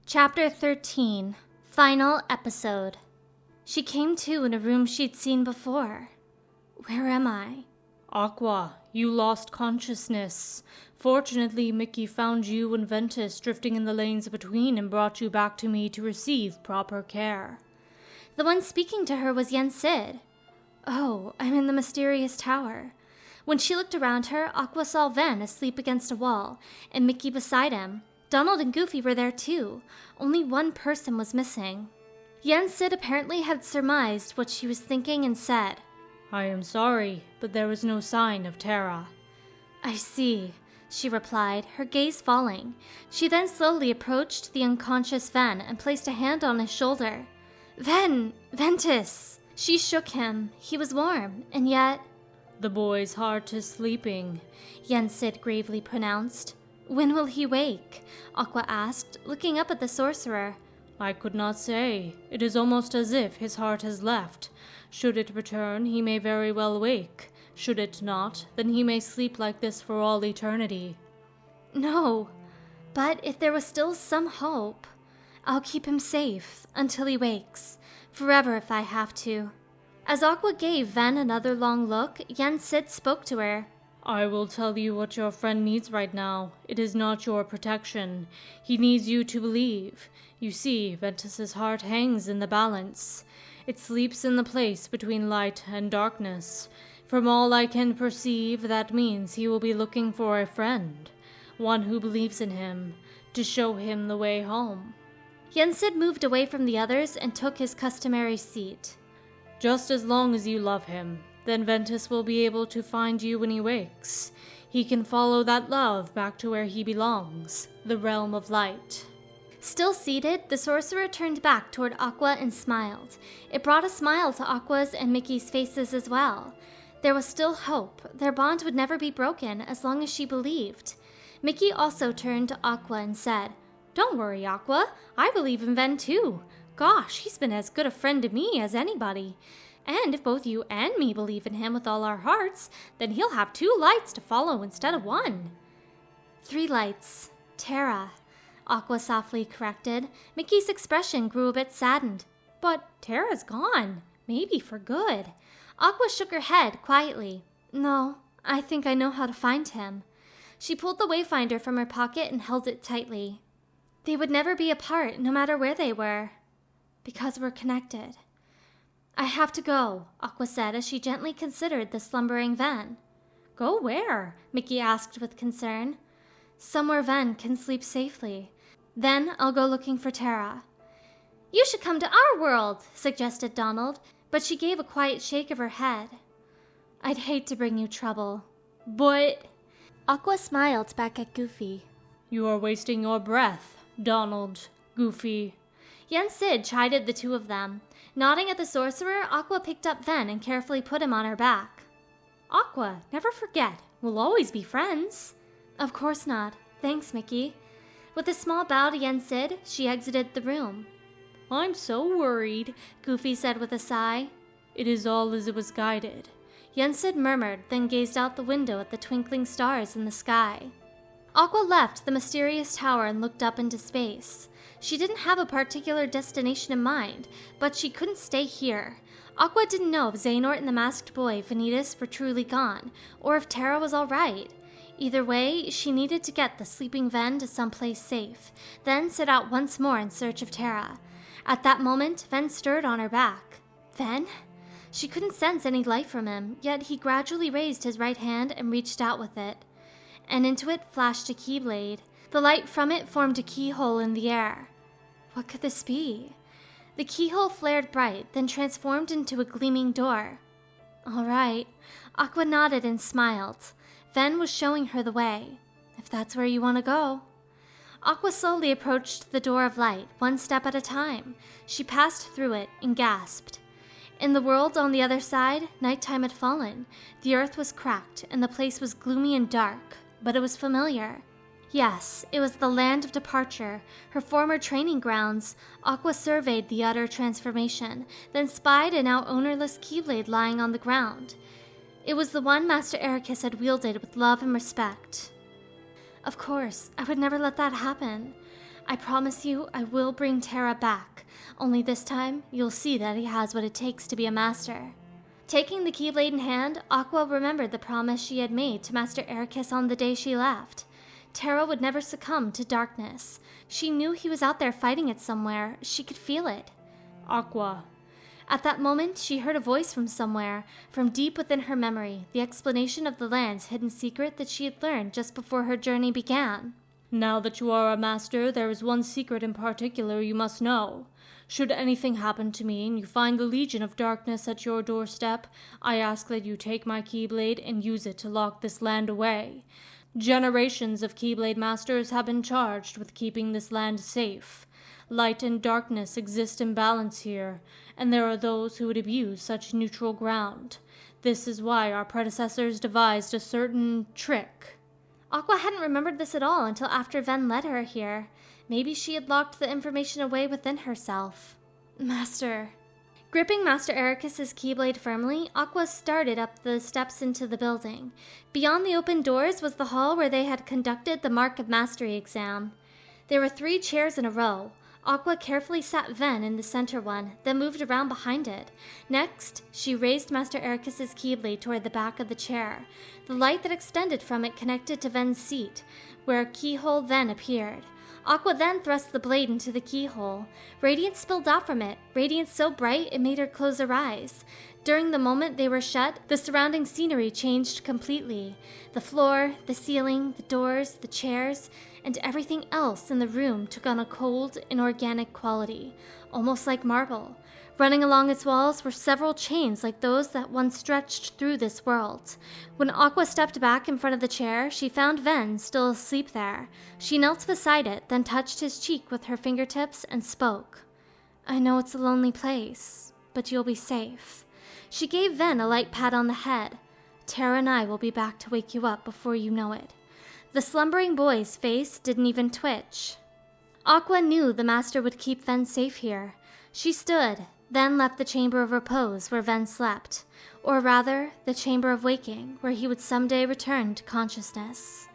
Chapter 13. Final Episode. She came to in a room she'd seen before. Where am I? Aqua, you lost consciousness. Fortunately, Mickey found you and Ventus drifting in the lanes between and brought you back to me to receive proper care. The one speaking to her was Yen Sid. Oh, I'm in the mysterious tower. When she looked around her, Aqua saw Ven asleep against a wall, and Mickey beside him. Donald and Goofy were there too. Only one person was missing. Yen Sid apparently had surmised what she was thinking and said, I am sorry, but there was no sign of Terra. I see, she replied, her gaze falling. She then slowly approached the unconscious Ven and placed a hand on his shoulder. Ventus! She shook him. He was warm, and yet... The boy's heart is sleeping, Yen Sid gravely pronounced. When will he wake? Aqua asked, looking up at the sorcerer. I could not say. It is almost as if his heart has left. Should it return, he may very well wake. Should it not, then he may sleep like this for all eternity. No, but if there was still some hope, I'll keep him safe until he wakes, forever if I have to. As Aqua gave Ven another long look, Yen Sid spoke to her. I will tell you what your friend needs right now. It is not your protection. He needs you to believe. You see, Ventus's heart hangs in the balance. It sleeps in the place between light and darkness. From all I can perceive, that means he will be looking for a friend, one who believes in him, to show him the way home. Yen Sid moved away from the others and took his customary seat. Just as long as you love him, then Ventus will be able to find you when he wakes. He can follow that love back to where he belongs, the realm of light. Still seated, the sorcerer turned back toward Aqua and smiled. It brought a smile to Aqua's and Mickey's faces as well. There was still hope. Their bond would never be broken as long as she believed. Mickey also turned to Aqua and said, Don't worry, Aqua. I believe in Ven too. Gosh, he's been as good a friend to me as anybody. And if both you and me believe in him with all our hearts, then he'll have 2 lights to follow instead of 1. 3 lights. Terra, Aqua softly corrected. Mickey's expression grew a bit saddened. But Terra's gone. Maybe for good. Aqua shook her head quietly. No, I think I know how to find him. She pulled the wayfinder from her pocket and held it tightly. They would never be apart, no matter where they were. Because we're connected. I have to go, Aqua said as she gently considered the slumbering Ven. Go where? Mickey asked with concern. Somewhere Ven can sleep safely. Then I'll go looking for Terra. You should come to our world, suggested Donald, but she gave a quiet shake of her head. I'd hate to bring you trouble, but... Aqua smiled back at Goofy. You are wasting your breath, Donald, Goofy. Yen Sid chided the 2 of them. Nodding at the sorcerer, Aqua picked up Ven and carefully put him on her back. Aqua, never forget, we'll always be friends. Of course not. Thanks, Mickey. With a small bow to Yen Sid, she exited the room. I'm so worried, Goofy said with a sigh. It is all as it was guided. Yen Sid murmured, then gazed out the window at the twinkling stars in the sky. Aqua left the mysterious tower and looked up into space. She didn't have a particular destination in mind, but she couldn't stay here. Aqua didn't know if Xehanort and the masked boy, Vanitas, were truly gone, or if Terra was all right. Either way, she needed to get the sleeping Ven to someplace safe, then set out once more in search of Terra. At that moment, Ven stirred on her back. Ven? She couldn't sense any life from him, yet he gradually raised his right hand and reached out with it. And into it flashed a keyblade. The light from it formed a keyhole in the air. What could this be? The keyhole flared bright, then transformed into a gleaming door. All right. Aqua nodded and smiled. Ven was showing her the way. If that's where you want to go. Aqua slowly approached the door of light, one step at a time. She passed through it and gasped. In the world on the other side, nighttime had fallen. The earth was cracked, and the place was gloomy and dark, but it was familiar. Yes, it was the land of departure, her former training grounds. Aqua surveyed the utter transformation, then spied a now ownerless keyblade lying on the ground. It was the one Master Ericus had wielded with love and respect. Of course, I would never let that happen. I promise you I will bring Terra back, only this time you'll see that he has what it takes to be a master. Taking the Keyblade in hand, Aqua remembered the promise she had made to Master Ericus on the day she left. Terra would never succumb to darkness. She knew he was out there fighting it somewhere. She could feel it. Aqua. At that moment, she heard a voice from somewhere, from deep within her memory, the explanation of the land's hidden secret that she had learned just before her journey began. Now that you are a master, there is one secret in particular you must know. Should anything happen to me and you find the Legion of Darkness at your doorstep, I ask that you take my Keyblade and use it to lock this land away. Generations of Keyblade masters have been charged with keeping this land safe. Light and darkness exist in balance here, and there are those who would abuse such neutral ground. This is why our predecessors devised a certain trick. Aqua hadn't remembered this at all until after Ven led her here. Maybe she had locked the information away within herself. Master. Gripping Master Ericus's Keyblade firmly, Aqua started up the steps into the building. Beyond the open doors was the hall where they had conducted the Mark of Mastery exam. There were 3 chairs in a row. Aqua carefully sat Ven in the center one, then moved around behind it. Next, she raised Master Ericus's Keyblade toward the back of the chair. The light that extended from it connected to Ven's seat, where a keyhole then appeared. Aqua then thrust the blade into the keyhole. Radiance spilled out from it, radiance so bright it made her close her eyes. During the moment they were shut, the surrounding scenery changed completely. The floor, the ceiling, the doors, the chairs, and everything else in the room took on a cold, inorganic quality, almost like marble. Running along its walls were several chains like those that once stretched through this world. When Aqua stepped back in front of the chair, she found Ven still asleep there. She knelt beside it, then touched his cheek with her fingertips and spoke. I know it's a lonely place, but you'll be safe. She gave Ven a light pat on the head. Terra and I will be back to wake you up before you know it. The slumbering boy's face didn't even twitch. Aqua knew the master would keep Ven safe here. She stood, then left the chamber of repose where Ven slept, or rather, the chamber of waking, where he would someday return to consciousness.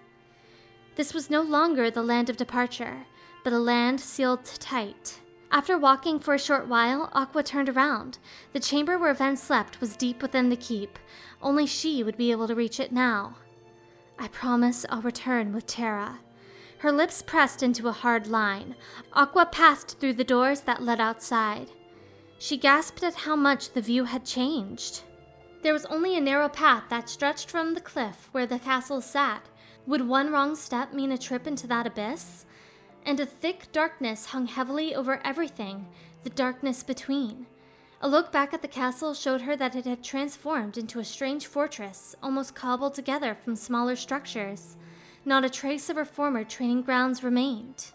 This was no longer the land of departure, but a land sealed tight. After walking for a short while, Aqua turned around. The chamber where Ven slept was deep within the keep. Only she would be able to reach it now. I promise I'll return with Terra. Her lips pressed into a hard line. Aqua passed through the doors that led outside. She gasped at how much the view had changed. There was only a narrow path that stretched from the cliff where the castle sat. Would one wrong step mean a trip into that abyss? And a thick darkness hung heavily over everything, the darkness between. A look back at the castle showed her that it had transformed into a strange fortress, almost cobbled together from smaller structures. Not a trace of her former training grounds remained.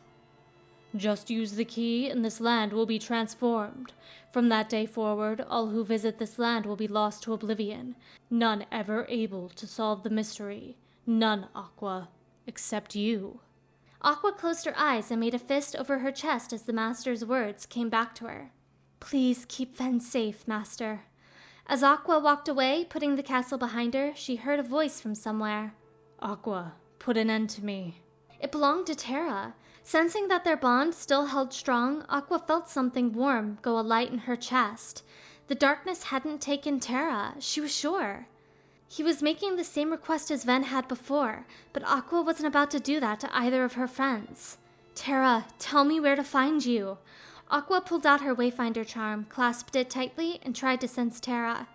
Just use the key and this land will be transformed. From that day forward, all who visit this land will be lost to oblivion. None ever able to solve the mystery. None, Aqua, except you. Aqua closed her eyes and made a fist over her chest as the master's words came back to her. Please keep Ven safe, master. As Aqua walked away, putting the castle behind her, she heard a voice from somewhere. Aqua, put an end to me. It belonged to Terra. Sensing that their bond still held strong, Aqua felt something warm go alight in her chest. The darkness hadn't taken Terra, she was sure. He was making the same request as Ven had before, but Aqua wasn't about to do that to either of her friends. Terra, tell me where to find you. Aqua pulled out her Wayfinder charm, clasped it tightly, and tried to sense Terra.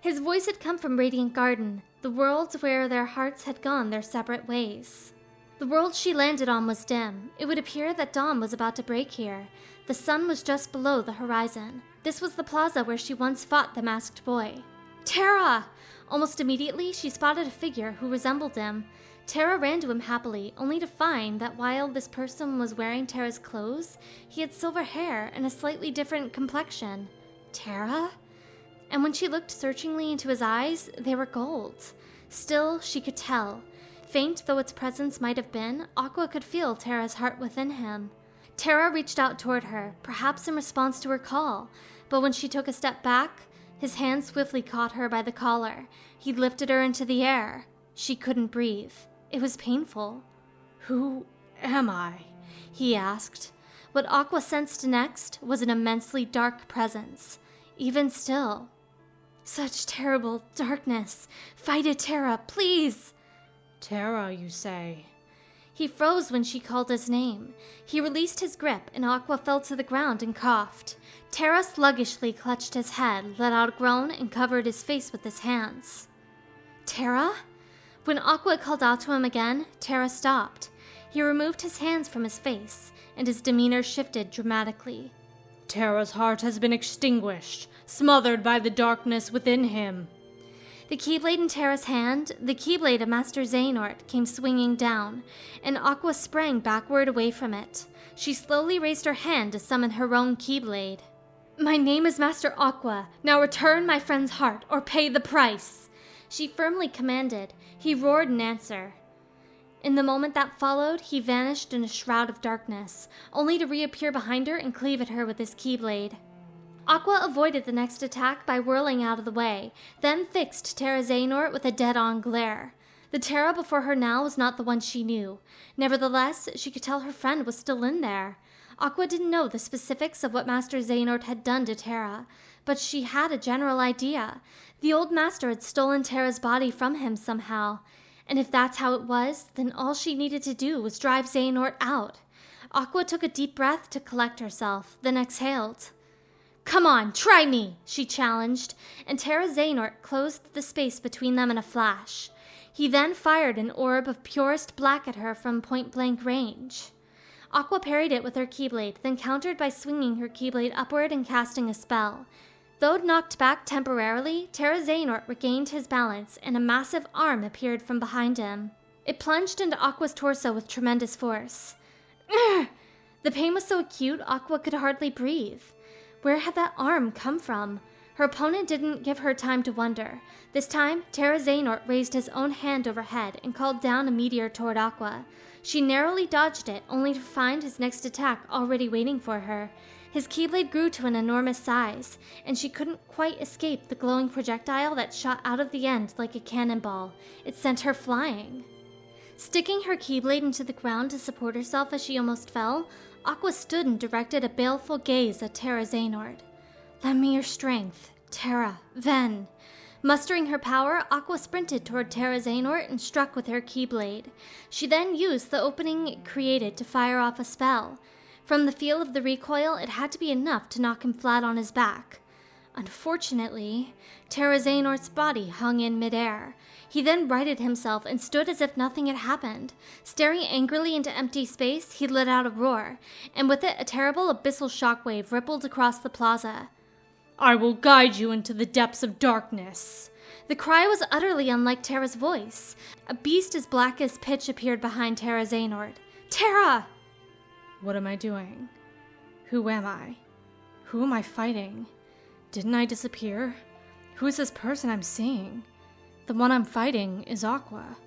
His voice had come from Radiant Garden, the world where their hearts had gone their separate ways. The world she landed on was dim. It would appear that dawn was about to break here. The sun was just below the horizon. This was the plaza where she once fought the masked boy. Terra! Almost immediately, she spotted a figure who resembled him. Terra ran to him happily, only to find that while this person was wearing Terra's clothes, he had silver hair and a slightly different complexion. Terra? And when she looked searchingly into his eyes, they were gold. Still, she could tell. Faint though its presence might have been, Aqua could feel Terra's heart within him. Terra reached out toward her, perhaps in response to her call, but when she took a step back, his hand swiftly caught her by the collar. He lifted her into the air. She couldn't breathe. It was painful. Who am I? he asked. What Aqua sensed next was an immensely dark presence. Even still. Such terrible darkness. Fight it, Terra, please. Terra, you say? He froze when she called his name. He released his grip, and Aqua fell to the ground and coughed. Terra sluggishly clutched his head, let out a groan, and covered his face with his hands. Terra? When Aqua called out to him again, Terra stopped. He removed his hands from his face, and his demeanor shifted dramatically. Terra's heart has been extinguished, smothered by the darkness within him. The Keyblade in Terra's hand, the Keyblade of Master Xehanort, came swinging down, and Aqua sprang backward away from it. She slowly raised her hand to summon her own Keyblade. My name is Master Aqua. Now return my friend's heart, or pay the price, she firmly commanded. He roared in answer. In the moment that followed, he vanished in a shroud of darkness, only to reappear behind her and cleave at her with his Keyblade. Aqua avoided the next attack by whirling out of the way, then fixed Terra Xehanort with a dead-on glare. The Terra before her now was not the one she knew. Nevertheless, she could tell her friend was still in there. Aqua didn't know the specifics of what Master Xehanort had done to Terra, but she had a general idea. The old master had stolen Terra's body from him somehow, and if that's how it was, then all she needed to do was drive Xehanort out. Aqua took a deep breath to collect herself, then exhaled. Come on, try me, she challenged, and Terra Xehanort closed the space between them in a flash. He then fired an orb of purest black at her from point-blank range. Aqua parried it with her Keyblade, then countered by swinging her Keyblade upward and casting a spell. Though knocked back temporarily, Terra Xehanort regained his balance, and a massive arm appeared from behind him. It plunged into Aqua's torso with tremendous force. Urgh! The pain was so acute, Aqua could hardly breathe. Where had that arm come from? Her opponent didn't give her time to wonder. This time, Terra Xehanort raised his own hand overhead and called down a meteor toward Aqua. She narrowly dodged it, only to find his next attack already waiting for her. His Keyblade grew to an enormous size, and she couldn't quite escape the glowing projectile that shot out of the end like a cannonball. It sent her flying. Sticking her Keyblade into the ground to support herself as she almost fell, Aqua stood and directed a baleful gaze at Terra Xehanort. Lend me your strength, Terra, Ven. Mustering her power, Aqua sprinted toward Terra Xehanort and struck with her Keyblade. She then used the opening it created to fire off a spell. From the feel of the recoil, it had to be enough to knock him flat on his back. Unfortunately, Terra Xehanort's body hung in midair. He then righted himself and stood as if nothing had happened. Staring angrily into empty space, he let out a roar, and with it a terrible abyssal shockwave rippled across the plaza. I will guide you into the depths of darkness. The cry was utterly unlike Terra's voice. A beast as black as pitch appeared behind Terra Xehanort. Terra! What am I doing? Who am I? Who am I fighting? Didn't I disappear? Who is this person I'm seeing? The one I'm fighting is Aqua.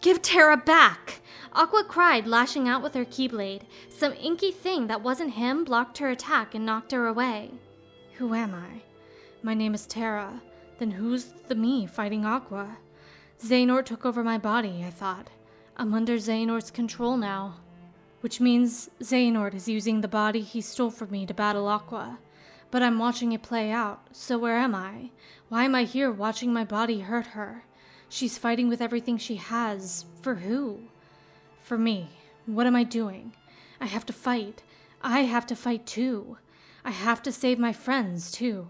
Give Terra back! Aqua cried, lashing out with her Keyblade. Some inky thing that wasn't him blocked her attack and knocked her away. Who am I? My name is Terra. Then who's the me fighting Aqua? Xehanort took over my body, I thought. I'm under Xehanort's control now. Which means Xehanort is using the body he stole from me to battle Aqua. But I'm watching it play out, so where am I? Why am I here watching my body hurt her? She's fighting with everything she has. For who? For me. What am I doing? I have to fight. I have to fight too. I have to save my friends too.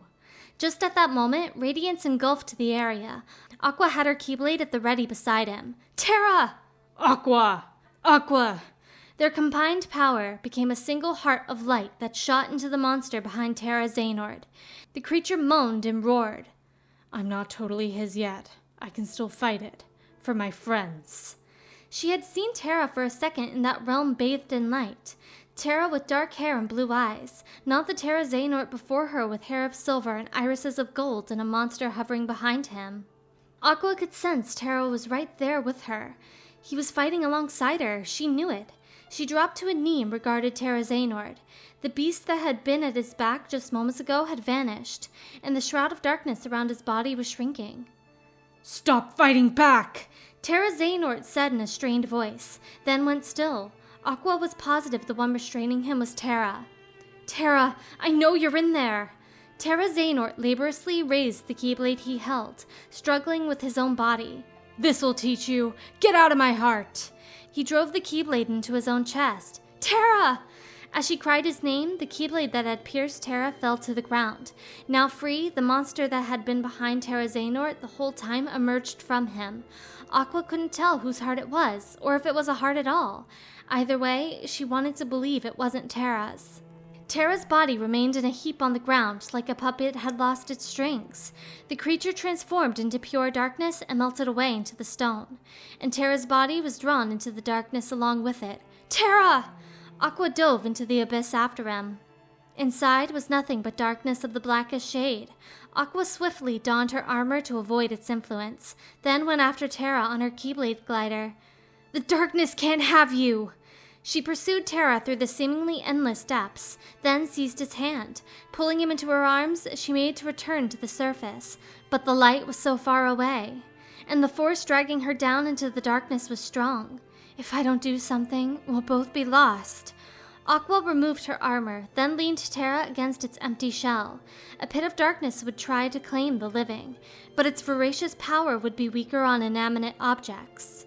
Just at that moment, radiance engulfed the area. Aqua had her Keyblade at the ready beside him. Terra! Aqua! Aqua! Their combined power became a single heart of light that shot into the monster behind Terra Xehanort. The creature moaned and roared. I'm not totally his yet. I can still fight it. For my friends. She had seen Terra for a second in that realm bathed in light. Terra with dark hair and blue eyes. Not the Terra Xehanort before her with hair of silver and irises of gold and a monster hovering behind him. Aqua could sense Terra was right there with her. He was fighting alongside her. She knew it. She dropped to a knee and regarded Terra Xehanort. The beast that had been at his back just moments ago had vanished, and the shroud of darkness around his body was shrinking. Stop fighting back! Terra Xehanort said in a strained voice, then went still. Aqua was positive the one restraining him was Terra. "Terra, I know you're in there!" Terra Xehanort laboriously raised the keyblade he held, struggling with his own body. "This'll teach you! Get out of my heart!" He drove the keyblade into his own chest. "Terra!" As she cried his name, the keyblade that had pierced Terra fell to the ground. Now free, the monster that had been behind Terra Xehanort the whole time emerged from him. Aqua couldn't tell whose heart it was, or if it was a heart at all. Either way, she wanted to believe it wasn't Terra's. Terra's body remained in a heap on the ground, like a puppet had lost its strings. The creature transformed into pure darkness and melted away into the stone. And Terra's body was drawn into the darkness along with it. "Terra!" Aqua dove into the abyss after him. Inside was nothing but darkness of the blackest shade. Aqua swiftly donned her armor to avoid its influence, then went after Terra on her keyblade glider. "The darkness can't have you!" She pursued Terra through the seemingly endless depths, then seized his hand. Pulling him into her arms, she made to return to the surface, but the light was so far away, and the force dragging her down into the darkness was strong. "If I don't do something, we'll both be lost." Aqua removed her armor, then leaned Terra against its empty shell. A pit of darkness would try to claim the living, but its voracious power would be weaker on inanimate objects.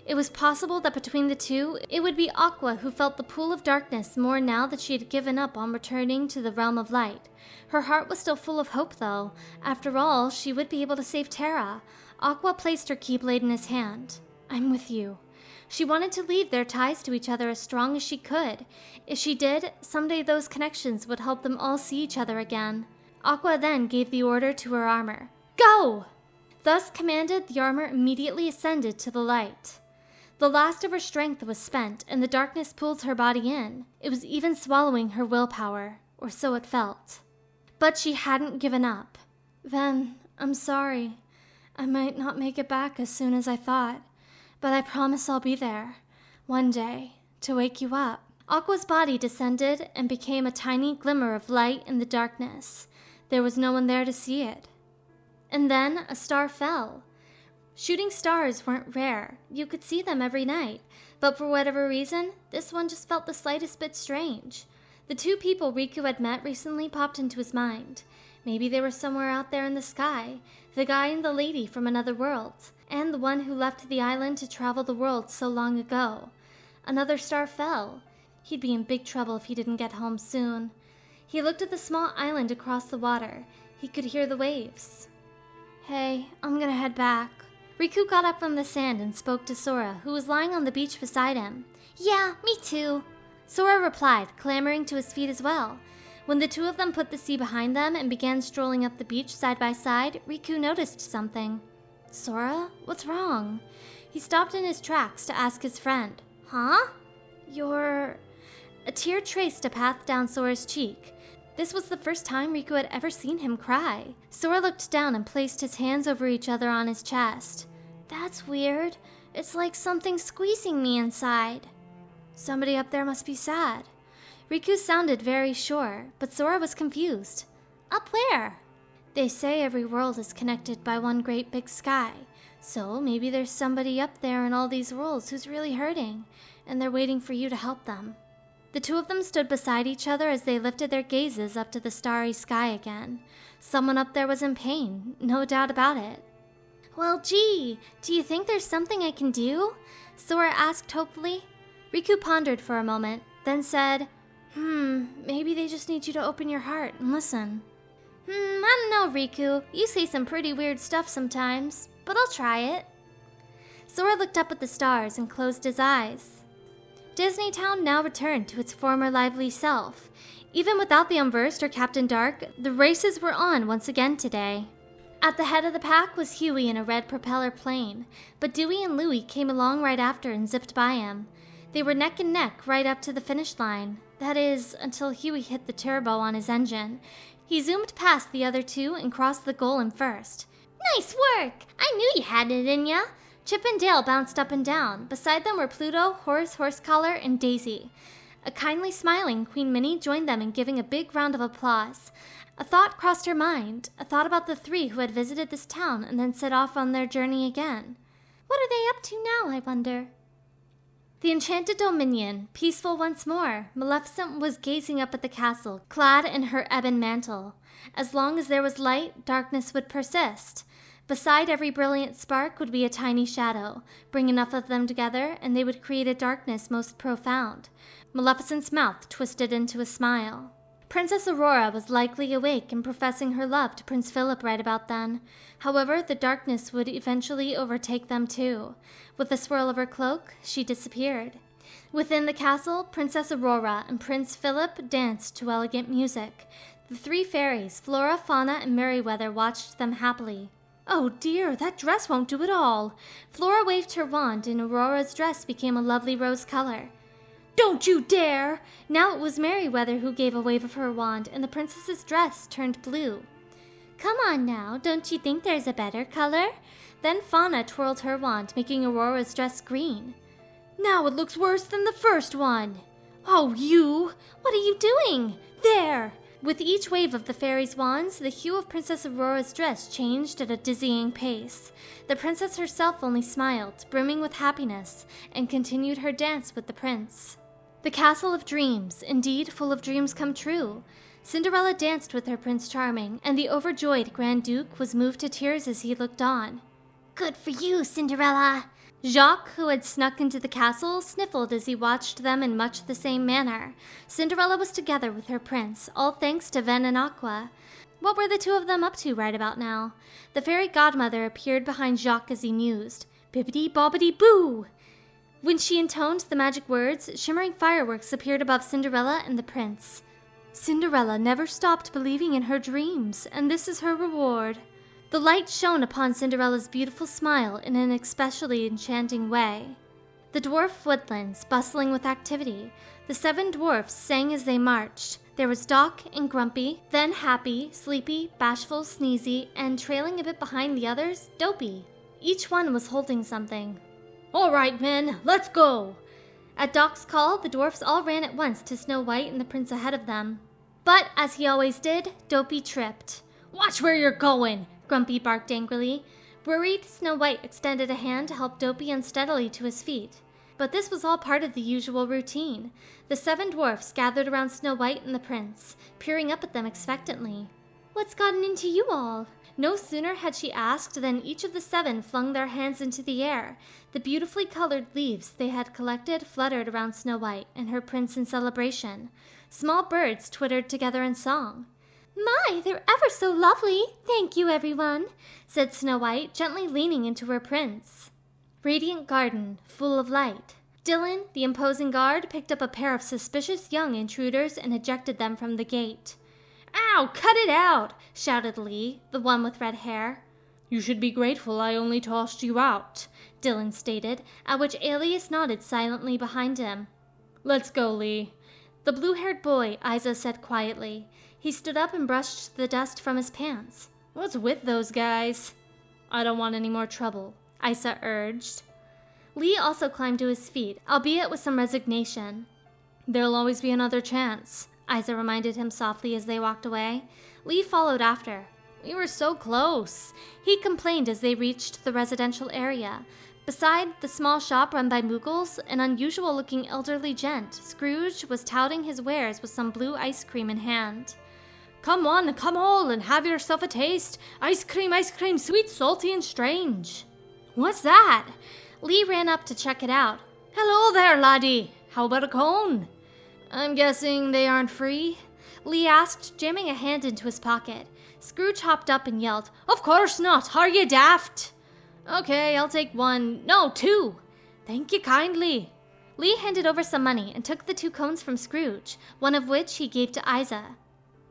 It was possible that between the two, it would be Aqua who felt the pull of darkness more now that she had given up on returning to the realm of light. Her heart was still full of hope, though. After all, she would be able to save Terra. Aqua placed her keyblade in his hand. "I'm with you." She wanted to leave their ties to each other as strong as she could. If she did, someday those connections would help them all see each other again. Aqua then gave the order to her armor. "Go!" Thus commanded, the armor immediately ascended to the light. The last of her strength was spent, and the darkness pulled her body in. It was even swallowing her willpower, or so it felt. But she hadn't given up. "Then, I'm sorry. I might not make it back as soon as I thought. But I promise I'll be there, one day, to wake you up." Aqua's body descended and became a tiny glimmer of light in the darkness. There was no one there to see it. And then a star fell. Shooting stars weren't rare. You could see them every night. But for whatever reason, this one just felt the slightest bit strange. The two people Riku had met recently popped into his mind. Maybe they were somewhere out there in the sky, the guy and the lady from another world, and the one who left the island to travel the world so long ago. Another star fell. He'd be in big trouble if he didn't get home soon. He looked at the small island across the water. He could hear the waves. "Hey, I'm gonna head back." Riku got up from the sand and spoke to Sora, who was lying on the beach beside him. "Yeah, me too." Sora replied, clambering to his feet as well. When the two of them put the sea behind them and began strolling up the beach side by side, Riku noticed something. "Sora, what's wrong?" He stopped in his tracks to ask his friend. "Huh? You're..." A tear traced a path down Sora's cheek. This was the first time Riku had ever seen him cry. Sora looked down and placed his hands over each other on his chest. "That's weird. It's like something squeezing me inside." "Somebody up there must be sad." Riku sounded very sure, but Sora was confused. "Up where?" "They say every world is connected by one great big sky. So maybe there's somebody up there in all these worlds who's really hurting, and they're waiting for you to help them." The two of them stood beside each other as they lifted their gazes up to the starry sky again. Someone up there was in pain, no doubt about it. "Well, gee, do you think there's something I can do?" Sora asked hopefully. Riku pondered for a moment, then said, Maybe they just need you to open your heart and listen." I don't know, Riku. You say some pretty weird stuff sometimes, but I'll try it." Sora looked up at the stars and closed his eyes. Disney Town now returned to its former lively self. Even without the Unversed or Captain Dark, the races were on once again today. At the head of the pack was Huey in a red propeller plane, but Dewey and Louie came along right after and zipped by him. They were neck and neck right up to the finish line. That is, until Huey hit the turbo on his engine. He zoomed past the other two and crossed the goal in first. "Nice work! I knew you had it in ya!" Chip and Dale bounced up and down. Beside them were Pluto, Horace Horsecollar, and Daisy. A kindly smiling Queen Minnie joined them in giving a big round of applause. A thought crossed her mind, a thought about the three who had visited this town and then set off on their journey again. What are they up to now, I wonder? The enchanted dominion, peaceful once more, Maleficent was gazing up at the castle, clad in her ebon mantle. As long as there was light, darkness would persist. Beside every brilliant spark would be a tiny shadow. Bring enough of them together, and they would create a darkness most profound. Maleficent's mouth twisted into a smile. Princess Aurora was likely awake and professing her love to Prince Philip right about then. However, the darkness would eventually overtake them too. With a swirl of her cloak, she disappeared. Within the castle, Princess Aurora and Prince Philip danced to elegant music. The three fairies, Flora, Fauna, and Merryweather, watched them happily. Oh dear, that dress won't do at all. Flora waved her wand and Aurora's dress became a lovely rose color. Don't you dare! Now it was Merryweather who gave a wave of her wand, and the princess's dress turned blue. Come on now, don't you think there's a better color? Then Fauna twirled her wand, making Aurora's dress green. Now it looks worse than the first one. Oh, you! What are you doing? There! With each wave of the fairies' wands, the hue of Princess Aurora's dress changed at a dizzying pace. The princess herself only smiled, brimming with happiness, and continued her dance with the prince. The castle of dreams, indeed full of dreams come true. Cinderella danced with her Prince Charming, and the overjoyed Grand Duke was moved to tears as he looked on. Good for you, Cinderella! Jacques, who had snuck into the castle, sniffled as he watched them in much the same manner. Cinderella was together with her prince, all thanks to Ven and Aqua. What were the two of them up to right about now? The fairy godmother appeared behind Jacques as he mused. Bibbidi-bobbidi-boo! When she intoned the magic words, shimmering fireworks appeared above Cinderella and the prince. Cinderella never stopped believing in her dreams, and this is her reward. The light shone upon Cinderella's beautiful smile in an especially enchanting way. The dwarf woodlands bustling with activity. The 7 dwarfs sang as they marched. There was Doc and Grumpy, then Happy, Sleepy, Bashful, Sneezy, and trailing a bit behind the others, Dopey. Each one was holding something. All right, men, let's go! At Doc's call, the dwarfs all ran at once to Snow White and the prince ahead of them. But, as he always did, Dopey tripped. Watch where you're going! Grumpy barked angrily. Worried, Snow White extended a hand to help Dopey unsteadily to his feet. But this was all part of the usual routine. The 7 dwarfs gathered around Snow White and the prince, peering up at them expectantly. What's gotten into you all? No sooner had she asked than each of the 7 flung their hands into the air. The beautifully colored leaves they had collected fluttered around Snow White and her prince in celebration. Small birds twittered together in song. My, they're ever so lovely! Thank you, everyone, said Snow White, gently leaning into her prince. Radiant garden, full of light. Dylan, the imposing guard, picked up a pair of suspicious young intruders and ejected them from the gate. Ow, cut it out! Shouted Lee, the one with red hair. You should be grateful I only tossed you out, Dylan stated, at which Alias nodded silently behind him. Let's go, Lee. The blue-haired boy, Isa said quietly. He stood up and brushed the dust from his pants. What's with those guys? I don't want any more trouble, Isa urged. Lee also climbed to his feet, albeit with some resignation. There'll always be another chance, Isa reminded him softly as they walked away. Lee followed after. We were so close, he complained as they reached the residential area. Beside the small shop run by Moogles, an unusual-looking elderly gent, Scrooge, was touting his wares with some blue ice cream in hand. Come on, come all, and have yourself a taste. Ice cream, sweet, salty, and strange. What's that? Lee ran up to check it out. Hello there, laddie. How about a cone? I'm guessing they aren't free? Lee asked, jamming a hand into his pocket. Scrooge hopped up and yelled, Of course not. Are you daft? Okay, I'll take 1. No, 2. Thank you kindly. Lee handed over some money and took the 2 cones from Scrooge, one of which he gave to Isa.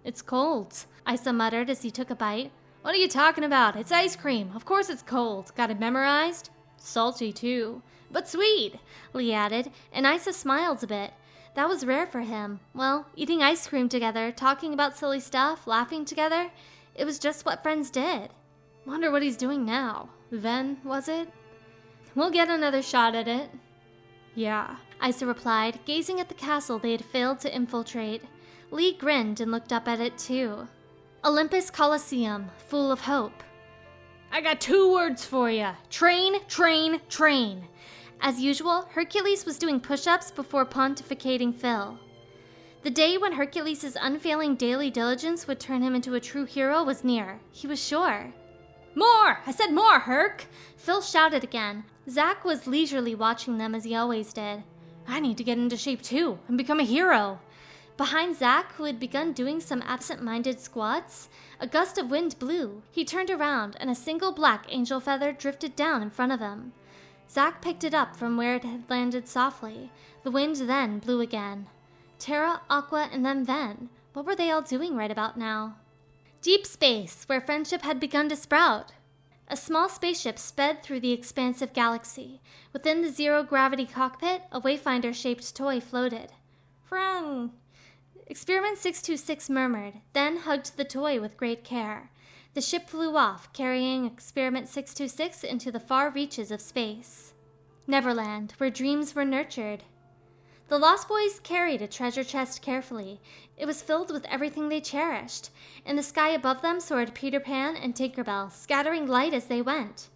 It's cold, Isa muttered as he took a bite. What are you talking about? It's ice cream. Of course it's cold. Got it memorized? Salty, too. But sweet, Lee added, and Isa smiled a bit. That was rare for him. Well, eating ice cream together, talking about silly stuff, laughing together, it was just what friends did. Wonder what he's doing now. Ven, was it? We'll get another shot at it. Yeah, Isa replied, gazing at the castle they had failed to infiltrate. Lee grinned and looked up at it too. Olympus Coliseum, full of hope. I got 2 words for you. Train, train, train. As usual, Hercules was doing push-ups before pontificating Phil. The day when Hercules' unfailing daily diligence would turn him into a true hero was near. He was sure. "More! I said more, Herc!" Phil shouted again. Zack was leisurely watching them as he always did. "I need to get into shape too and become a hero." Behind Zack, who had begun doing some absent-minded squats, a gust of wind blew. He turned around, and a single black angel feather drifted down in front of him. Zack picked it up from where it had landed softly. The wind then blew again. Terra, Aqua, and then Ven. What were they all doing right about now? Deep space, where friendship had begun to sprout. A small spaceship sped through the expansive galaxy. Within the zero-gravity cockpit, a wayfinder-shaped toy floated. "Frung!" Experiment 626 murmured, then hugged the toy with great care. The ship flew off, carrying Experiment 626 into the far reaches of space. Neverland, where dreams were nurtured. The Lost Boys carried a treasure chest carefully. It was filled with everything they cherished. In the sky above them soared Peter Pan and Tinkerbell, scattering light as they went.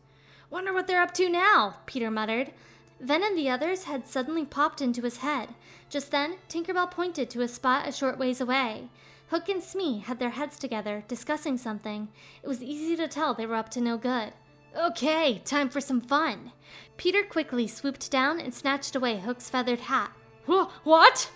"Wonder what they're up to now," Peter muttered. Ven and the others had suddenly popped into his head. Just then, Tinkerbell pointed to a spot a short ways away. Hook and Smee had their heads together, discussing something. It was easy to tell they were up to no good. "Okay, time for some fun." Peter quickly swooped down and snatched away Hook's feathered hat. "What?"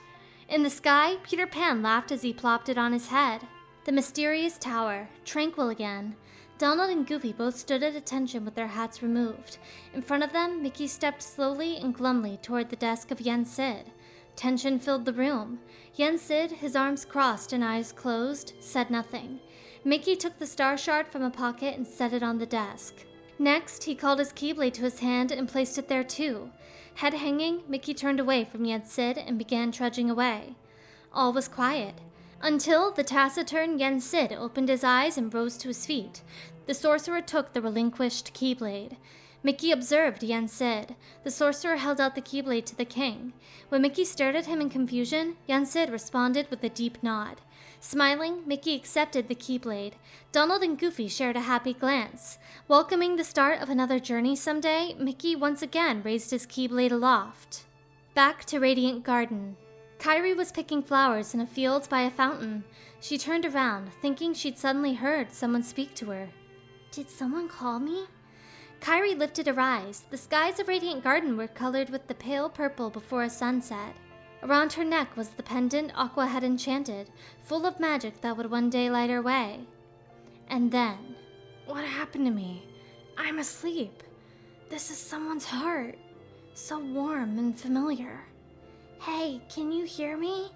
In the sky, Peter Pan laughed as he plopped it on his head. The mysterious tower, tranquil again. Donald and Goofy both stood at attention with their hats removed. In front of them, Mickey stepped slowly and glumly toward the desk of Yen Sid. Tension filled the room. Yen Sid, his arms crossed and eyes closed, said nothing. Mickey took the star shard from a pocket and set it on the desk. Next, he called his Keyblade to his hand and placed it there too. Head hanging, Mickey turned away from Yen Sid and began trudging away. All was quiet, until the taciturn Yen Sid opened his eyes and rose to his feet. The sorcerer took the relinquished Keyblade. Mickey observed Yen Sid. The sorcerer held out the Keyblade to the king. When Mickey stared at him in confusion, Yen Sid responded with a deep nod. Smiling, Mickey accepted the Keyblade. Donald and Goofy shared a happy glance. Welcoming the start of another journey someday, Mickey once again raised his Keyblade aloft. Back to Radiant Garden. Kairi was picking flowers in a field by a fountain. She turned around, thinking she'd suddenly heard someone speak to her. "Did someone call me?" Kairi lifted her eyes. The skies of Radiant Garden were colored with the pale purple before a sunset. Around her neck was the pendant Aqua had enchanted, full of magic that would one day light her way. And then, what happened to me? I'm asleep. This is someone's heart, so warm and familiar. "Hey, can you hear me?"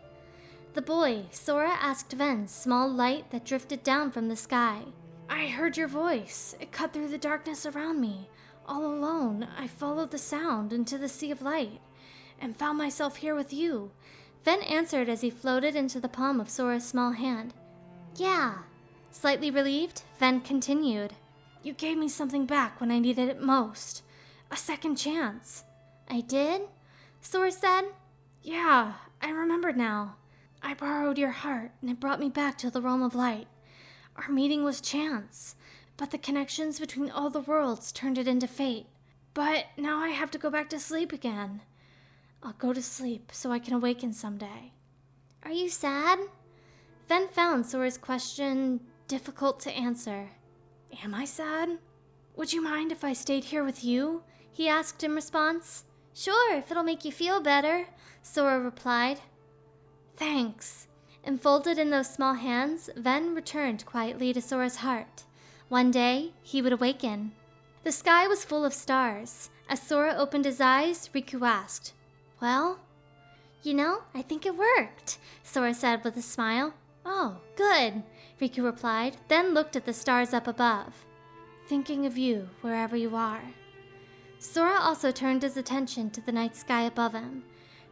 The boy, Sora, asked Ven's small light that drifted down from the sky. "I heard your voice. It cut through the darkness around me. All alone, I followed the sound into the sea of light and found myself here with you." Ven answered as he floated into the palm of Sora's small hand. "Yeah." Slightly relieved, Ven continued. "You gave me something back when I needed it most. A second chance." "I did?" Sora said. "Yeah, I remembered now. I borrowed your heart, and it brought me back to the realm of light. Our meeting was chance, but the connections between all the worlds turned it into fate. But now I have to go back to sleep again. I'll go to sleep so I can awaken someday." "Are you sad?" Ven found Sora's question difficult to answer. "Am I sad? Would you mind if I stayed here with you?" he asked in response. "Sure, if it'll make you feel better," Sora replied. "Thanks." Enfolded in those small hands, Ven returned quietly to Sora's heart. One day, he would awaken. The sky was full of stars. As Sora opened his eyes, Riku asked, "Well?" "You know, I think it worked," Sora said with a smile. "Oh, good," Riku replied, then looked at the stars up above. "Thinking of you wherever you are." Sora also turned his attention to the night sky above him.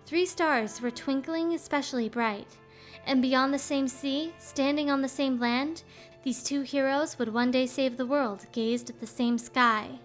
3 stars were twinkling especially bright. And beyond the same sea, standing on the same land, these 2 heroes would one day save the world gazed at the same sky.